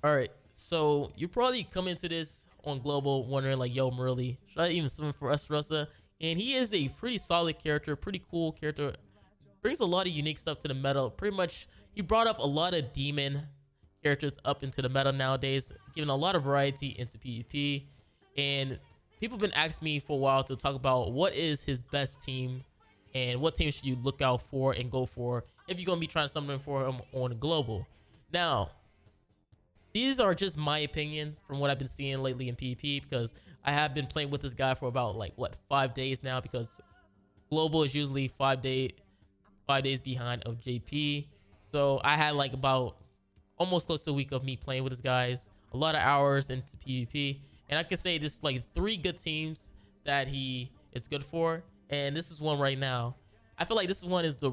All right, so you probably come into this on global wondering like, yo, Marilli, should I even summon for ESTAROSSA? And he is a pretty solid character, pretty cool character. Brings a lot of unique stuff to the meta. Pretty much, he brought up a lot of demon characters up into the meta nowadays, giving a lot of variety into PvP. And people have been asking me for a while to talk about what is his best team and what team should you look out for and go for if you're going to be trying to summon for him on global. Now, these are just my opinion from what I've been seeing lately in PvP, because I have been playing with this guy for about like 5 days now, because global is usually 5 days behind of JP. So I had like about almost close to a week of me playing with this guys, a lot of hours into PvP, and I can say this like 3 good teams that he is good for, and this is one right now. I feel like this one is the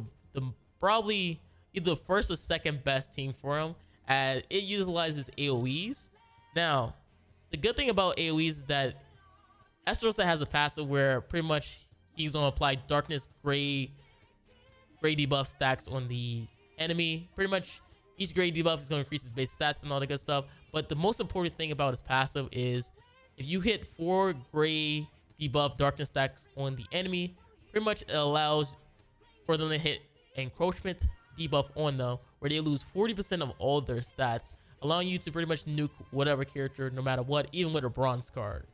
probably either the first or second best team for him, as it utilizes AoEs. Now, the good thing about AoEs is that ESTAROSSA has a passive where pretty much he's gonna apply darkness gray debuff stacks on the enemy. Pretty much each gray debuff is going to increase his base stats and all that good stuff. But the most important thing about his passive is if you hit 4 gray debuff darkness stacks on the enemy, pretty much it allows for them to hit encroachment debuff on them, where they lose 40% of all their stats, allowing you to pretty much nuke whatever character no matter what, even with a bronze card.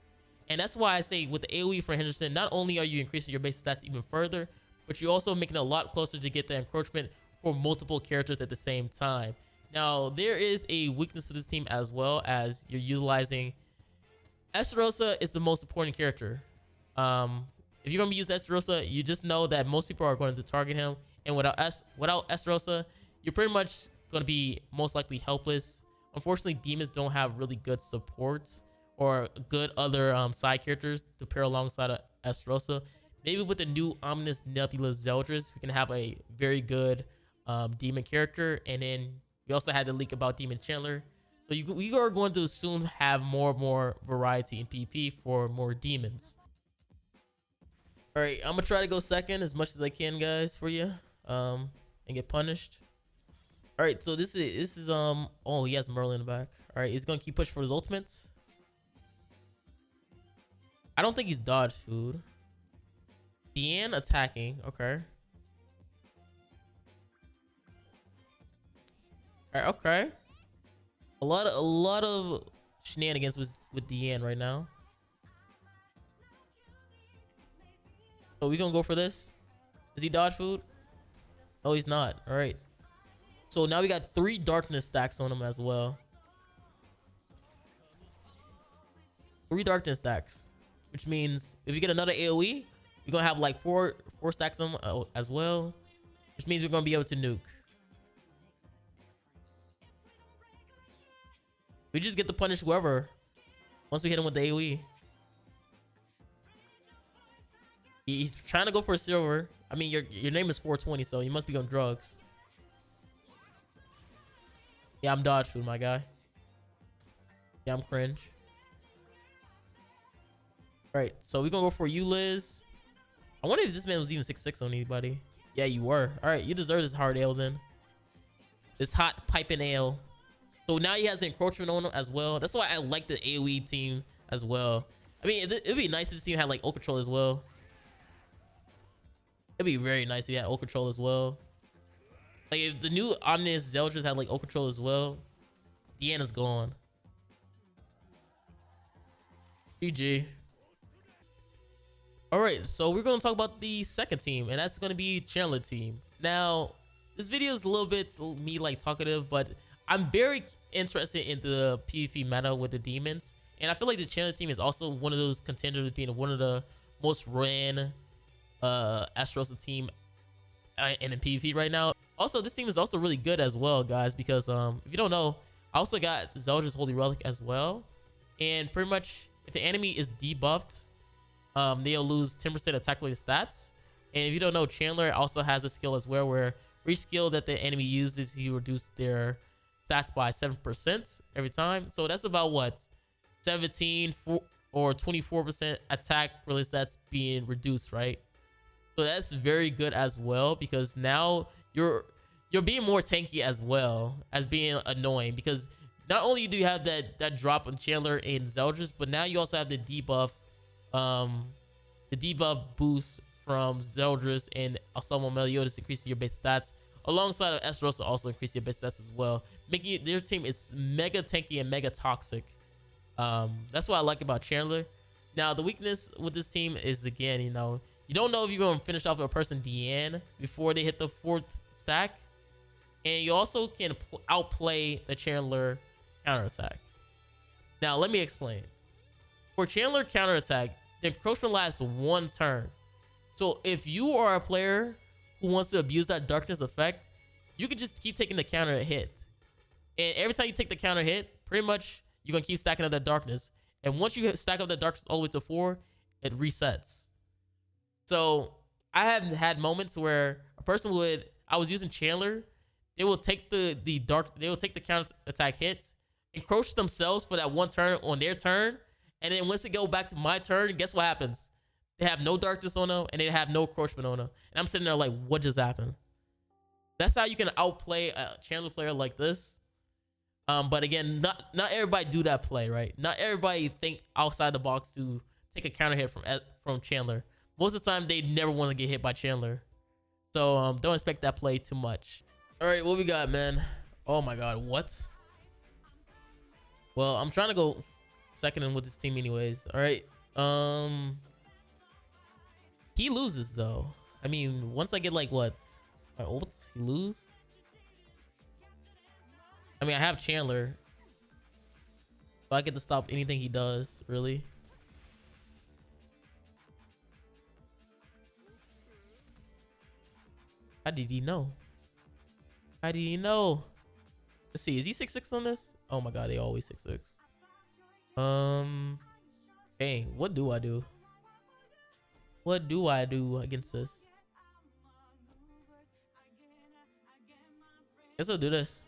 And that's why I say with the AoE for Hendrickson, not only are you increasing your base stats even further, but you're also making it a lot closer to get the encroachment for multiple characters at the same time. Now, there is a weakness to this team as well, as you're utilizing ESTAROSSA is the most important character. If you're going to use ESTAROSSA, you just know that most people are going to target him, and without ESTAROSSA, you're pretty much going to be most likely helpless. Unfortunately, demons don't have really good supports or good other side characters to pair alongside of ESTAROSSA. Maybe with the new Ominous Nebula Zeldris, we can have a very good demon character. And then we also had the leak about Demon Chandler. So we are going to soon have more variety in PvP for more demons. All right, I'm gonna try to go second as much as I can, guys, for you, and get punished. All right, so this is oh, he has Marilli in the back. All right, he's gonna keep pushing for his ultimates. I don't think he's dodge food. Deanne attacking, okay. All right, okay. A lot of shenanigans with Deanne right now. So we gonna go for this. Is he dodge food? Oh, he's not. All right. So now we got 3 darkness stacks on him as well. 3 darkness stacks, which means if we get another AoE, we're gonna have like four stacks on them as well, which means we're gonna be able to nuke. We just get to punish whoever once we hit him with the AoE. He's trying to go for a silver. I mean, your name is 420, so you must be on drugs. Yeah, I'm dodge food, my guy. Yeah, I'm cringe. All right, so we're gonna go for you, Liz. I wonder if this man was even 6'6" on anybody. Yeah, you were. All right, you deserve this hard ale then. This hot piping ale. So now he has the encroachment on him as well. That's why I like the AoE team as well. I mean, it'd be nice if this team had like ult control as well. It'd be very nice if you had ult control as well. Like if the new Omnis Zeldris had like ult control as well, Deanna's gone. GG. All right, so we're going to talk about the second team, and that's going to be Chandler team. Now, this video is a little bit me like talkative, but I'm very interested in the PvP meta with the demons, and I feel like the Chandler team is also one of those contenders being one of the most ran ESTAROSSA team in the PvP right now. Also, this team is also really good as well, guys, because if you don't know, I also got Zeldris Holy Relic as well, and pretty much if the enemy is debuffed, they'll lose 10% attack related stats. And if you don't know, Chandler also has a skill as well where each skill that the enemy uses, he reduces their stats by 7% every time. So that's about what, 17 or 24% attack related stats being reduced, right? So that's very good as well, because now you're being more tanky as well as being annoying, because not only do you have that drop on Chandler and Zeldris, but now you also have the debuff boost from Zeldris and Asamo Meliodas, increasing your base stats, alongside of ESTAROSSA also increasing your base stats as well, making it, their team is mega tanky and mega toxic. That's what I like about Chandler. Now the weakness with this team is, again, you know, you don't know if you're going to finish off a person Deanne before they hit the 4th stack, and you also can outplay the Chandler counterattack. Now let me explain. For Chandler counterattack, the encroachment lasts 1 turn. So if you are a player who wants to abuse that darkness effect, you can just keep taking the counter hit. And every time you take the counter hit, pretty much you're going to keep stacking up that darkness. And once you stack up that darkness all the way to 4, it resets. So I have had moments where a person would, I was using Chandler, they will take the counter attack hits, encroach themselves for that 1 turn on their turn, and then once it go back to my turn, guess what happens? They have no darkness on them, and they have no encroachment on them. And I'm sitting there like, what just happened? That's how you can outplay a Chandler player like this. But again, not everybody do that play, right? Not everybody think outside the box to take a counter hit from Chandler. Most of the time, they never want to get hit by Chandler. So don't expect that play too much. All right, what we got, man? Oh my God, what? Well, I'm trying to go second in with this team anyways. All right. He loses though. I mean, once I get like what? My ults, he lose. I mean, I have Chandler, so I get to stop anything he does, really. How did he know? How did he know? Let's see, is he 6'6" on this? Oh my God, they always 6'6". Dang, what do I do? What do I do against this? Guess I'll do this.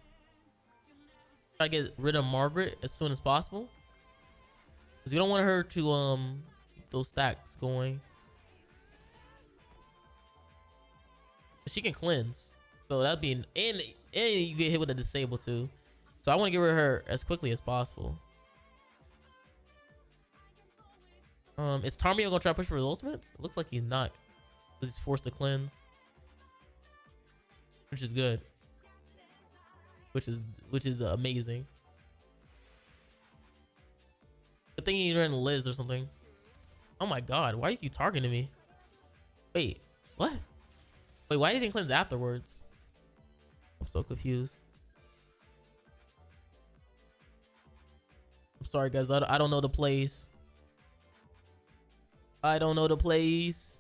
Try to get rid of Margaret as soon as possible, because we don't want her to keep those stacks going. She can cleanse, so that'd be and you get hit with a disable too. So I want to get rid of her as quickly as possible. Is Tarmio gonna try to push for his ultimate? It looks like he's not, because he's forced to cleanse, which is good. Which is amazing. Good thing you ran Liz or something. Oh my God, why do you keep targeting me? Wait, what? Wait, why didn't he cleanse afterwards? I'm so confused. I'm sorry guys, I don't know the plays. I don't know the plays.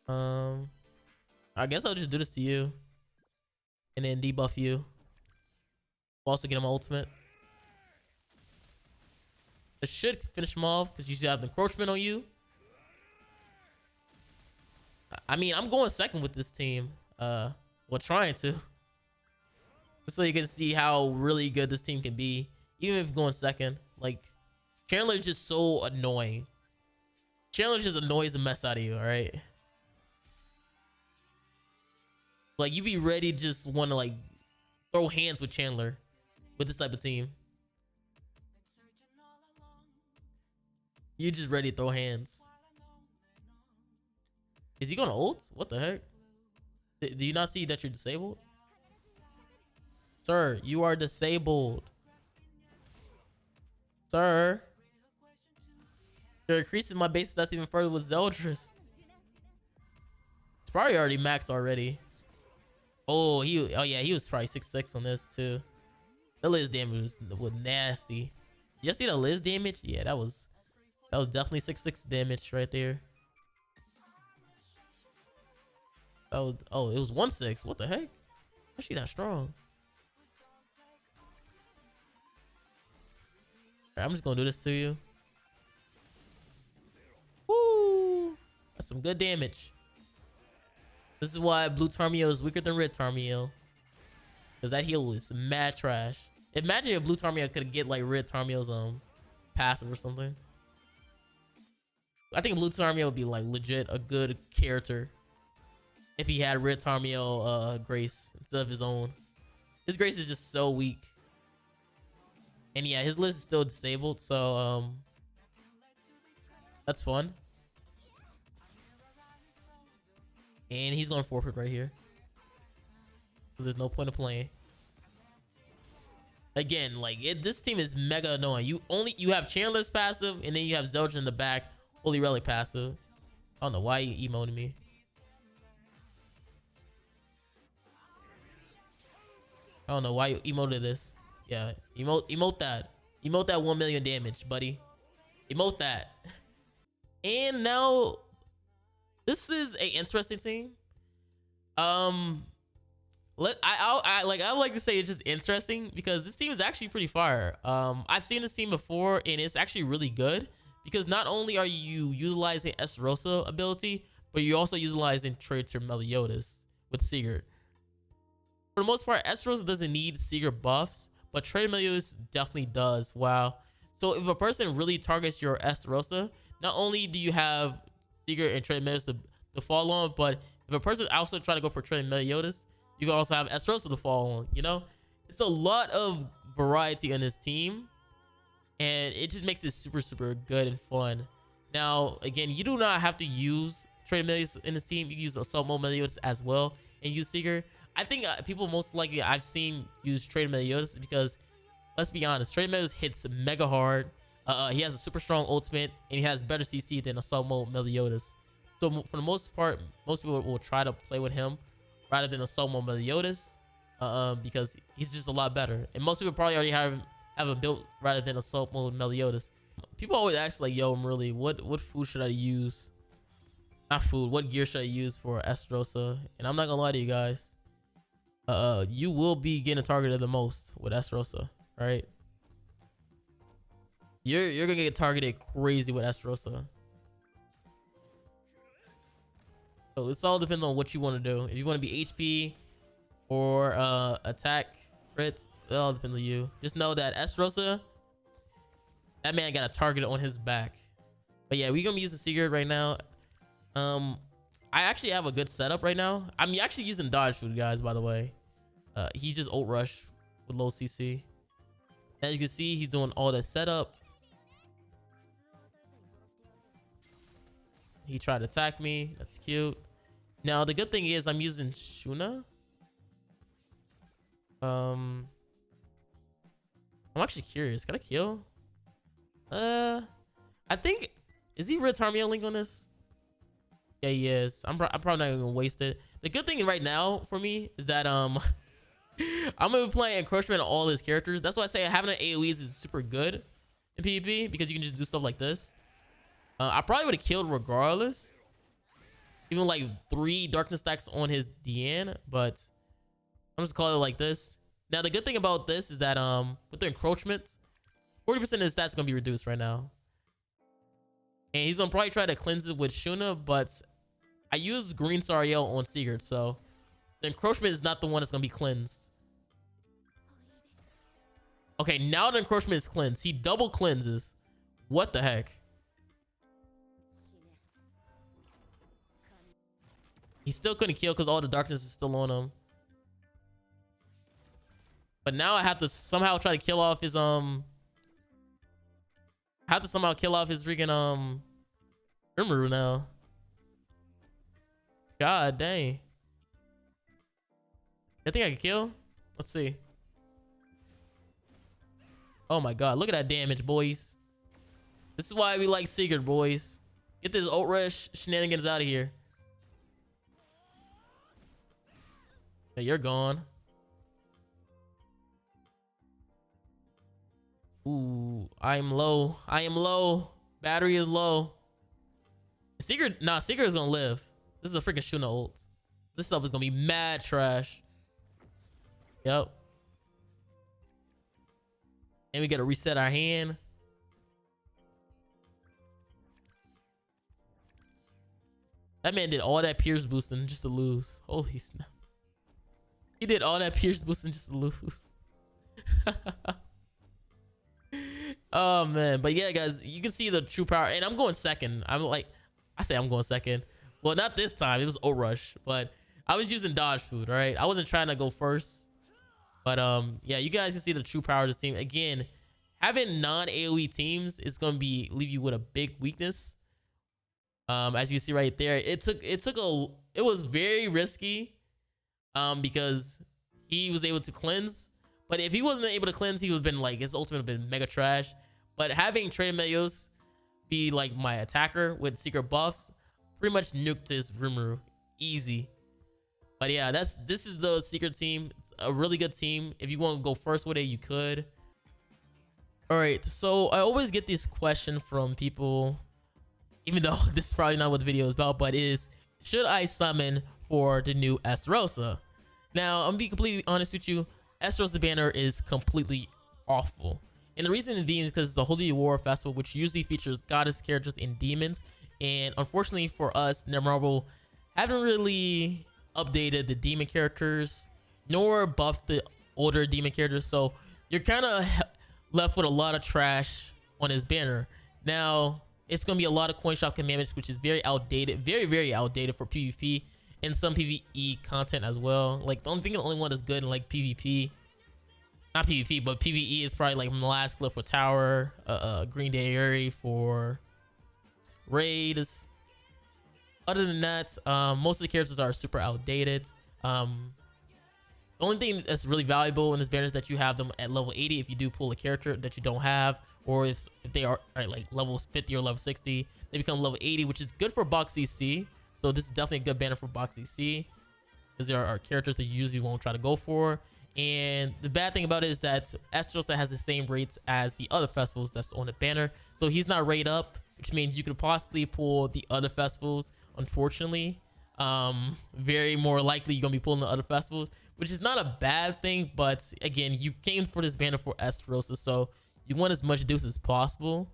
I guess I'll just do this to you, and then debuff you. Also get him ultimate. It should finish him off because you should have the encroachment on you. I mean, I'm going second with this team. Well, trying to. So you can see how really good this team can be, even if going second. Like, Chandler is just so annoying. Chandler just annoys the mess out of you, all right? Like, you be ready to just want to like throw hands with Chandler with this type of team. You just ready to throw hands. Is he gonna ult? What the heck? Do you not see that you're disabled? Sir, you are disabled. Sir. You're increasing my base stats even further with Zeldris. It's probably already maxed already. Oh yeah, he was probably 6'6" on this too. The Liz damage was nasty. Did you see the Liz damage? Yeah, that was definitely 6'6" damage right there. That was, oh, it was 1'6". What the heck? How's she that strong? Alright, I'm just gonna do this to you. Woo! That's some good damage. This is why blue Tarmio is weaker than red Tarmio, because that heal is mad trash. Imagine if blue Tarmio could get like red Tarmio's passive or something. I think blue Tarmio would be like legit a good character if he had red Tarmio Grace instead of his own. His Grace is just so weak. And yeah, his list is still disabled, so that's fun. And he's gonna forfeit right here. Because there's no point of playing. Again, like this team is mega annoying. You have Chandler's passive, and then you have Zelda in the back, Holy Relic passive. I don't know why you emoted me. I don't know why you emoted this. Yeah, emote that. Emote that 1 million damage, buddy. Emote that. And now, this is a interesting team. I would like to say it's just interesting because this team is actually pretty fire. I've seen this team before, and it's actually really good because not only are you utilizing ESTAROSSA ability, but you're also utilizing Traitor Meliodas with Sigurd. For the most part, ESTAROSSA doesn't need Sigurd buffs, but Traitor Meliodas definitely does. Wow. So if a person really targets your ESTAROSSA, not only do you have Sigurd and Traitor Meliodas to fall on, but if a person also try to go for Traitor Meliodas, you can also have ESTAROSSA to fall on, you know? It's a lot of variety on this team, and it just makes it super, super good and fun. Now, again, you do not have to use Traitor Meliodas in this team. You can use Assault Mode Meliodas as well and use Sigurd. I think people most likely I've seen use Traitor Meliodas because, let's be honest, Traitor Meliodas hits mega hard. He has a super strong ultimate, and he has better CC than Assault Mode Meliodas. So for the most part, most people will try to play with him rather than Assault Mode Meliodas, because he's just a lot better. And most people probably already have him built rather than Assault Mode Meliodas. People always ask like, yo, Marilli, what food should I use? Not food, what gear should I use for ESTAROSSA? And I'm not gonna lie to you guys. You will be getting targeted the most with ESTAROSSA, right? You're gonna get targeted crazy with ESTAROSSA. So it's all depends on what you want to do. If you want to be HP or attack crit, it all depends on you. Just know that ESTAROSSA, that man got a target on his back. But yeah, we're gonna be using Sigurd right now. I actually have a good setup right now. I'm actually using dodge food, guys, by the way. He's just ult rush with low CC. As you can see, he's doing all that setup. He tried to attack me. That's cute. Now the good thing is I'm using Shuna. I'm actually curious. Can I kill? I think, is he Red Army Link on this? Yeah, he is. I'm probably not gonna waste it. The good thing right now for me is that I'm gonna be playing encroachment on all his characters. That's why I say having an AoEs is super good in PvP because you can just do stuff like this. I probably would have killed regardless, even like 3 darkness stacks on his DN, but I'm just calling it like this. Now the good thing about this is that with the encroachment, 40% of his stats gonna be reduced right now, and he's gonna probably try to cleanse it with Shuna, but I used Green Sariel on Sigurd, so the encroachment is not the one that's gonna be cleansed. Okay, now the encroachment is cleansed. He double cleanses. What the heck? He still couldn't kill because all the darkness is still on him. But now I have to somehow try to kill off his I have to somehow kill off his freaking Rimuru now. God dang. I think I can kill. Let's see. Oh my god, look at that damage, boys. This is why we like Sigurd, boys. Get this ult rush shenanigans out of here. Hey, you're gone. Ooh, I am low. I am low. Battery is low. Sigurd, nah, Sigurd is gonna live. This is a freaking Shuna ult. This stuff is gonna be mad trash. Yep. And we gotta reset our hand. That man did all that Pierce boosting just to lose. Holy snap. He did all that Pierce boosting just to lose. Oh man, but yeah, guys, you can see the true power. And I'm going second. I'm going second. Well, not this time. It was ult rush, but I was using dodge food. All right, I wasn't trying to go first. But yeah, you guys can see the true power of this team. Again, having non-AoE teams is gonna leave you with a big weakness. As you see right there, it was very risky because he was able to cleanse. But if he wasn't able to cleanse, he would have been like, his ultimate would have been mega trash. But having Trader Melios be like my attacker with secret buffs pretty much nuked his Rimuru easy. But yeah, this is the secret team. It's a really good team. If you want to go first with it, you could. All right, so I always get this question from people, even though this is probably not what the video is about, but should I summon for the new ESTAROSSA? Now, I'm gonna be completely honest with you. ESTAROSSA banner is completely awful. And the reason being is because it's a Holy War Festival, which usually features goddess characters and demons. And unfortunately for us, Netmarble haven't really updated the demon characters, nor buffed the older demon characters. So you're kind of left with a lot of trash on his banner. Now, it's going to be a lot of coin shop commandments, which is very outdated, very outdated for PvP and some PvE content as well. Like, the only one that's good in like PvP, not PvP, but PvE is probably like last Glyph for Tower, Green Diary for raids. Other than that, most of the characters are super outdated. The only thing that's really valuable in this banner is that you have them at level 80 if you do pull a character that you don't have, or if they are like levels 50 or level 60, they become level 80, which is good for box CC. So this is definitely a good banner for box CC, because there are characters that you usually won't try to go for. And the bad thing about it is that ESTAROSSA has the same rates as the other festivals that's on the banner, so he's not rate up, which means you could possibly pull the other festivals. Unfortunately, very more likely you're gonna be pulling the other festivals, which is not a bad thing. But again, you came for this banner for ESTAROSSA, so you want as much deuce as possible.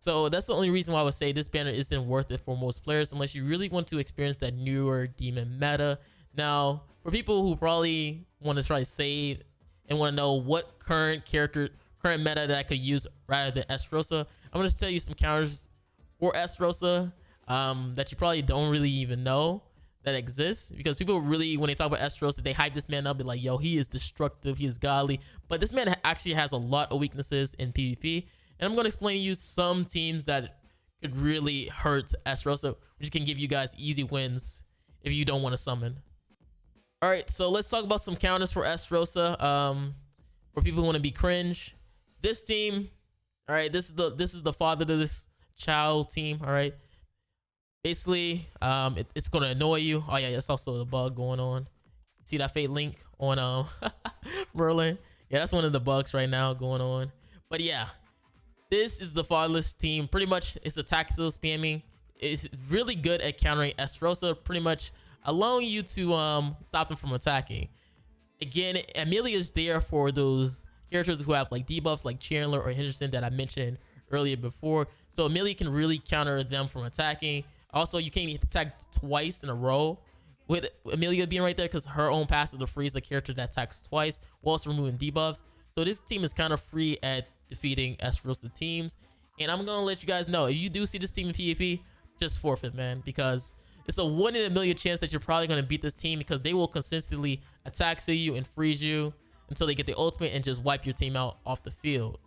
So that's the only reason why I would say this banner isn't worth it for most players, unless you really want to experience that newer demon meta. Now, for people who probably want to try to save and want to know what current meta that I could use rather than ESTAROSSA, I'm going to tell you some counters for ESTAROSSA that you probably don't really even know that exists, because people really, when they talk about ESTAROSSA, they hype this man up, be like, yo, he is destructive, he is godly. But this man actually has a lot of weaknesses in PvP, and I'm going to explain to you some teams that could really hurt ESTAROSSA, which can give you guys easy wins if you don't want to summon. All right, so let's talk about some counters for ESTAROSSA. For people who want to be cringe, this team, all right, this is the father to this child team. All right, basically, it's gonna annoy you. Oh yeah, that's also the bug going on. See that fate link on Merlin? Yeah, that's one of the bugs right now going on. But yeah, this is the fatherless team. Pretty much, it's attack skill spamming. It's really good at countering ESTAROSSA, pretty much allowing you to stop them from attacking. Again, Marilli is there for those characters who have like debuffs like Chandler or Hendrickson that I mentioned earlier before. So Marilli can really counter them from attacking. Also, you can't attack twice in a row with Marilli being right there, because her own passive to freeze a character that attacks twice whilst removing debuffs. So this team is kind of free at defeating ESTAROSSA teams. And I'm gonna let you guys know, if you do see this team in PvP, just forfeit, man, because it's a 1 in a million chance that you're probably going to beat this team, because they will consistently attack to you and freeze you until they get the ultimate and just wipe your team out off the field.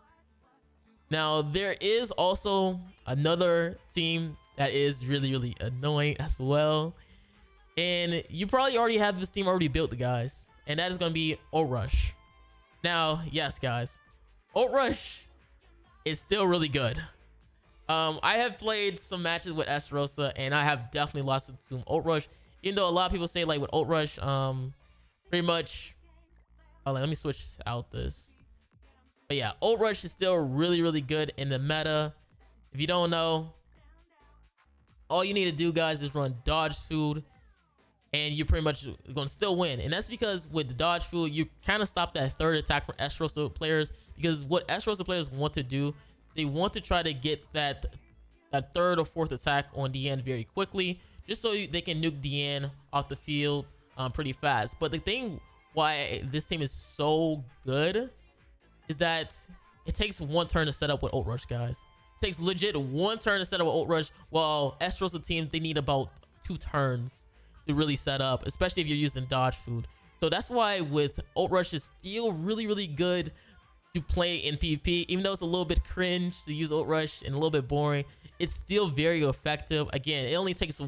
Now, there is also another team that is really annoying as well. And you probably already have this team already built, guys. And that is going to be Outrush. Now, yes, guys, Outrush is still really good. I have played some matches with ESTAROSSA, and I have definitely lost it to Outrush. Even though a lot of people say like with Outrush, pretty much. Oh, let me switch out this. But yeah, Outrush is still really good in the meta. If you don't know, all you need to do, guys, is run dodge food, and you're pretty much going to still win. And that's because with the dodge food, you kind of stop that third attack from ESTAROSSA players, because what ESTAROSSA players want to do, they want to try to get that third or fourth attack on DN very quickly, just so they can nuke DN off the field pretty fast. But the thing why this team is so good is that it takes one turn to set up with Outrush, guys. It takes legit one turn to set up with Outrush, while ESTAROSSA teams, they need about 2 turns to really set up, especially if you're using dodge food. So that's why with ult rush is still really good to play in PvP. Even though it's a little bit cringe to use ult rush and a little bit boring, it's still very effective. Again, it only takes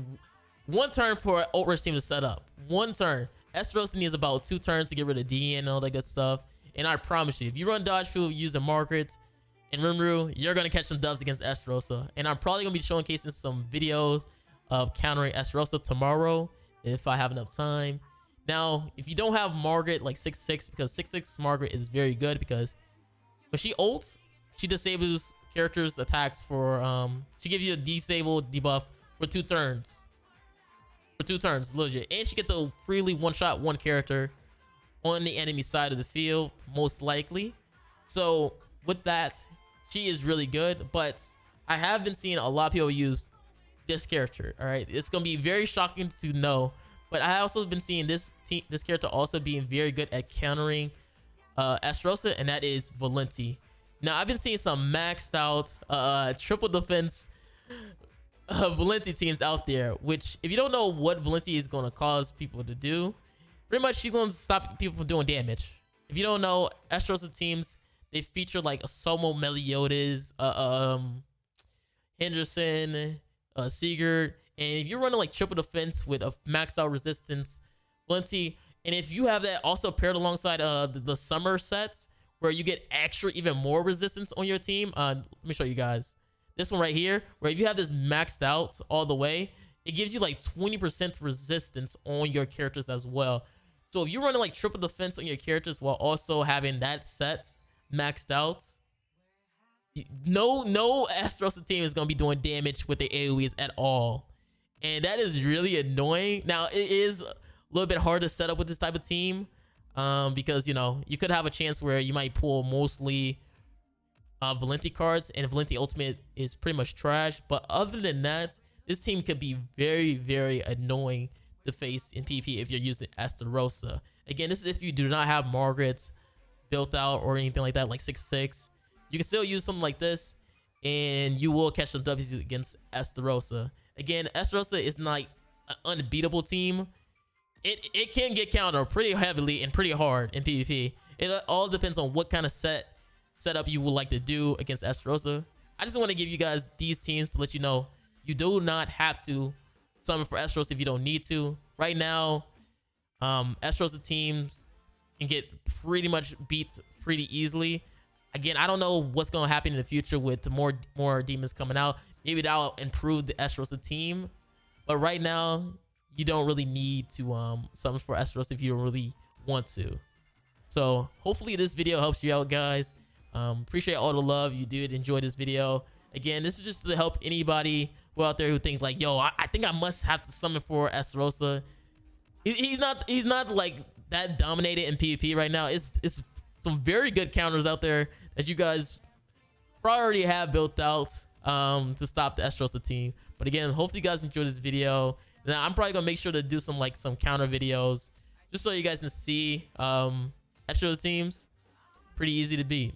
one turn for an ult rush team to set up. One turn. ESTAROSSA needs about 2 turns to get rid of DN and all that good stuff. And I promise you, if you run dodge field using Margaret and Rimuru, you're going to catch some dubs against ESTAROSSA. And I'm probably going to be showcasing some videos of countering ESTAROSSA tomorrow if I have enough time. Now, if you don't have Margaret like 6-6, because 6-6 Margaret is very good, because when she ults, she disables characters' attacks for she gives you a disable debuff for 2 turns. For 2 turns, legit. And she gets to freely one-shot one character on the enemy side of the field, most likely. So with that, she is really good. But I have been seeing a lot of people use this character. All right, it's gonna be very shocking to know, but I also been seeing this character also being very good at countering ESTAROSSA, and that is Valenti. Now I've been seeing some maxed out triple defense Valenti teams out there, which if you don't know what Valenti is going to cause people to do, pretty much she's going to stop people from doing damage. If you don't know, ESTAROSSA teams, they feature like a Somo Meliodas, Hendrickson, Sigurd, and if you're running like triple defense with a maxed out resistance Valenti, and if you have that also paired alongside the summer sets where you get extra even more resistance on your team, let me show you guys this one right here, where if you have this maxed out all the way, it gives you like 20% resistance on your characters as well. So if you're running like triple defense on your characters while also having that set maxed out, no ESTAROSSA team is going to be doing damage with the AoEs at all. And that is really annoying. Now, it is a little bit hard to set up with this type of team because, you know, you could have a chance where you might pull mostly Valenti cards, and Valenti ultimate is pretty much trash. But other than that, this team could be very annoying to face in PvP if you're using ESTAROSSA. Again, this is if you do not have Margaret built out or anything like that, like 6-6. You can still use something like this, and you will catch some W's against ESTAROSSA. Again, ESTAROSSA is not an unbeatable team. It can get countered pretty heavily and pretty hard in PvP. It all depends on what kind of setup you would like to do against ESTAROSSA. I just want to give you guys these teams to let you know you do not have to summon for ESTAROSSA if you don't need to. Right now, ESTAROSSA teams can get pretty much beat pretty easily. Again, I don't know what's going to happen in the future with more demons coming out. Maybe that'll improve the ESTAROSSA team. But right now, you don't really need to summon for ESTAROSSA if you don't really want to. So hopefully this video helps you out, guys. Appreciate all the love. You did enjoy this video. Again, this is just to help anybody who out there who think like, yo, I think I must have to summon for ESTAROSSA. He's not like that dominated in PvP right now. It's some very good counters out there that you guys probably already have built out to stop the ESTAROSSA team. But again, hopefully you guys enjoyed this video. Now I'm probably gonna make sure to do some counter videos just so you guys can see ESTAROSSA teams. Pretty easy to beat.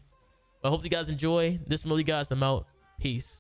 But I hope you guys enjoy. This really, guys, I'm out. Peace.